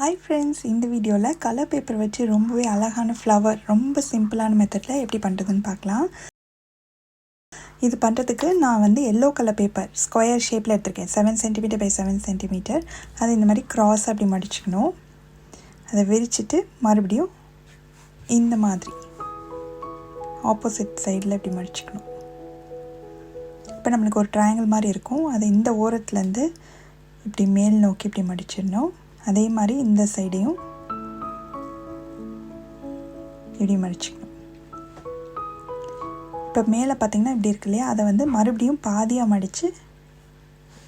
Hi friends, இந்த வீடியோவில் colour paper வச்சு ரொம்பவே அழகான ஃப்ளவர் ரொம்ப சிம்பிளான மெத்தடில் எப்படி பண்ணுறதுன்னு பார்க்கலாம். இது பண்ணுறதுக்கு நான் எல்லோ கலர் பேப்பர் ஸ்கொயர் ஷேப்பில் எடுத்திருக்கேன். 7 சென்டிமீட்டர் பை 7 சென்டிமீட்டர். அது இந்த மாதிரி க்ராஸ் அப்படி மடிச்சுக்கணும். அதை விரிச்சிட்டு மறுபடியும் இந்த மாதிரி ஆப்போசிட் சைடில் இப்படி மடிச்சுக்கணும். இப்போ நம்மளுக்கு ஒரு ட்ரையாங்கிள் மாதிரி இருக்கும். அதை இந்த ஓரத்துலேருந்து இப்படி மேல் நோக்கி இப்படி மடிச்சிடணும். அதே மாதிரி இந்த சைடையும் இப்படி மடிச்சுக்கணும். இப்போ மேலே பார்த்திங்கன்னா இப்படி இருக்கு இல்லையா, அதை மறுபடியும் பாதியாக மடித்து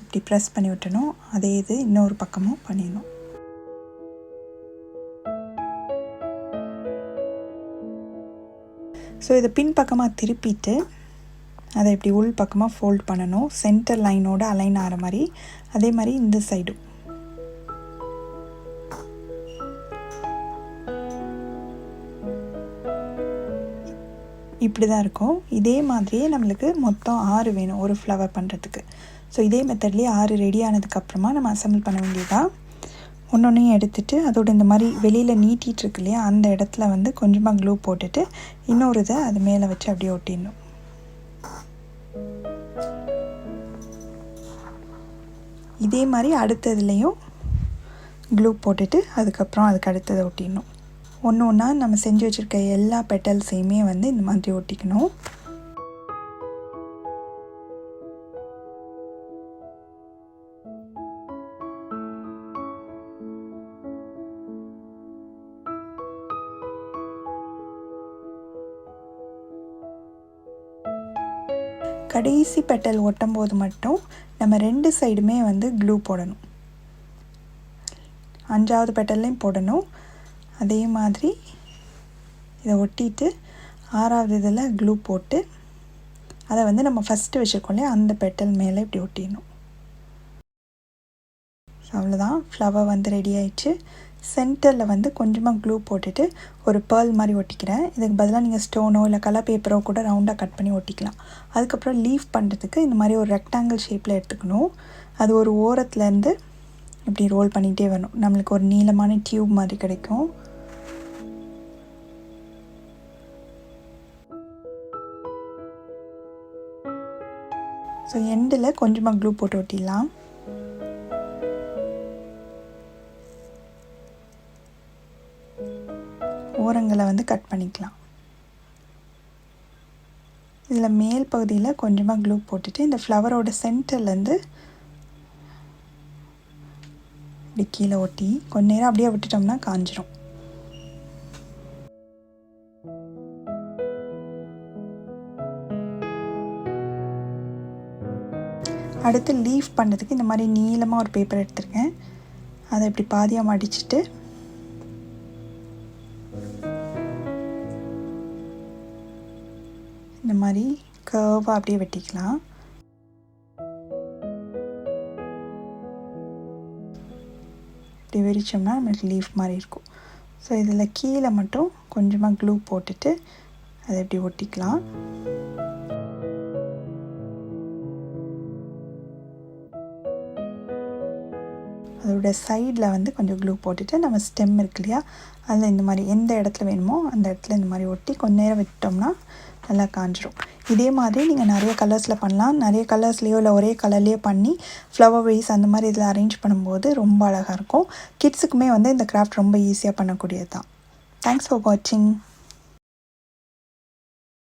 இப்படி ப்ரெஸ் பண்ணி விட்டணும். அதே இது இன்னொரு பக்கமும் பண்ணிடணும். ஸோ இதை பின் பக்கமாக திருப்பிட்டு அதை இப்படி உள் பக்கமாக ஃபோல்ட் பண்ணணும். சென்டர் லைனோட அலைன் ஆகிற மாதிரி. அதே மாதிரி இந்த சைடும் இப்படி தான் இருக்கும். இதே மாதிரியே நம்மளுக்கு மொத்தம் 6 வேணும் ஒரு ஃப்ளவர் பண்ணுறதுக்கு. ஸோ இதே மெத்தட்லேயே 6 ரெடி ஆனதுக்கப்புறமா நம்ம அசம்பிள் பண்ண வேண்டியதாக. ஒன்றொன்றையும் எடுத்துகிட்டு அதோட இந்த மாதிரி வெளியில் நீட்டிகிட்டு இருக்கு இல்லையா, அந்த இடத்துல கொஞ்சமாக க்ளூ போட்டுட்டு இன்னொரு இதை அது மேலே வச்சு அப்படியே ஒட்டிடணும். இதே மாதிரி அடுத்ததுலேயும் க்ளூ போட்டுட்டு அதுக்கப்புறம் அதுக்கு அடுத்ததை ஒட்டிடணும். ஒன்று ஒன்றா நம்ம செஞ்சு வச்சுருக்க எல்லா பெட்டல்ஸையுமே இந்த மாதிரி ஒட்டிக்கணும். கடைசி பெட்டல் ஒட்டும் போது மட்டும் நம்ம 2 சைடுமே க்ளூ போடணும். 5ஆவது பெட்டல்லையும் போடணும். அதே மாதிரி இதை ஒட்டிட்டு 6ஆவது இதில் க்ளூ போட்டு அதை நம்ம ஃபஸ்ட்டு வச்சுருக்கோம் இல்லையா, அந்த பெட்டல் மேலே இப்படி ஒட்டிடணும். அவ்வளோதான், ஃப்ளவர் ரெடி ஆயிடுச்சு. சென்டரில் கொஞ்சமாக க்ளூ போட்டுட்டு ஒரு பேர்ல் மாதிரி ஒட்டிக்கிறேன். இதுக்கு பதிலாக நீங்கள் ஸ்டோனோ இல்லை கலர் பேப்பரோ கூட ரவுண்டாக கட் பண்ணி ஒட்டிக்கலாம். அதுக்கப்புறம் லீஃப் பண்ணுறதுக்கு இந்த மாதிரி ஒரு ரெக்டாங்கிள் ஷேப்பில் எடுத்துக்கணும். அது ஒரு ஓரத்துலேருந்து இப்படி ரோல் பண்ணிகிட்டே வரணும். நம்மளுக்கு ஒரு நீளமான டியூப் மாதிரி கிடைக்கும். ஸோ எண்டில் கொஞ்சமாக க்ளூ போட்டு ஒட்டிடலாம். ஓரங்களை கட் பண்ணிக்கலாம். இதில் மேல் பகுதியில் கொஞ்சமாக க்ளூ போட்டுட்டு இந்த ஃப்ளவரோட சென்டர்லேருந்து இப்படி கீழே ஒட்டி கொஞ்ச நேரம் அப்படியே விட்டுட்டோம்னா காஞ்சிரும். அடுத்து லீஃப் பண்ணுறதுக்கு இந்த மாதிரி நீளமாக ஒரு பேப்பர் எடுத்துருக்கேன். அதை இப்படி பாதியாக மடிச்சுட்டு இந்த மாதிரி கர்வாக அப்படியே வெட்டிக்கலாம். இப்படி விரிச்சோம்னா நம்மளுக்கு லீஃப் மாதிரி இருக்கும். ஸோ இதில் கீழே மட்டும் கொஞ்சமாக க்ளூ போட்டுட்டு அதை இப்படி ஒட்டிக்கலாம். அதோட சைடில் கொஞ்சம் க்ளூ போட்டுட்டு நம்ம ஸ்டெம் இருக்கு இல்லையா, அதில் இந்த மாதிரி எந்த இடத்துல வேணுமோ அந்த இடத்துல இந்த மாதிரி ஒட்டி கொஞ்ச நேரம் விட்டோம்னா நல்லா காஞ்சிரும். இதே மாதிரி நீங்கள் நிறைய கலர்ஸில் பண்ணலாம். நிறைய கலர்ஸ்லேயோ இல்லை ஒரே கலர்லேயோ பண்ணி ஃப்ளவர் வைஸ் அந்த மாதிரி இதில் அரேஞ்ச் பண்ணும்போது ரொம்ப அழகாக இருக்கும். கிட்ஸுக்குமே இந்த கிராஃப்ட் ரொம்ப ஈஸியாக பண்ணக்கூடியது தான். தேங்க்ஸ் ஃபார் வாட்சிங்.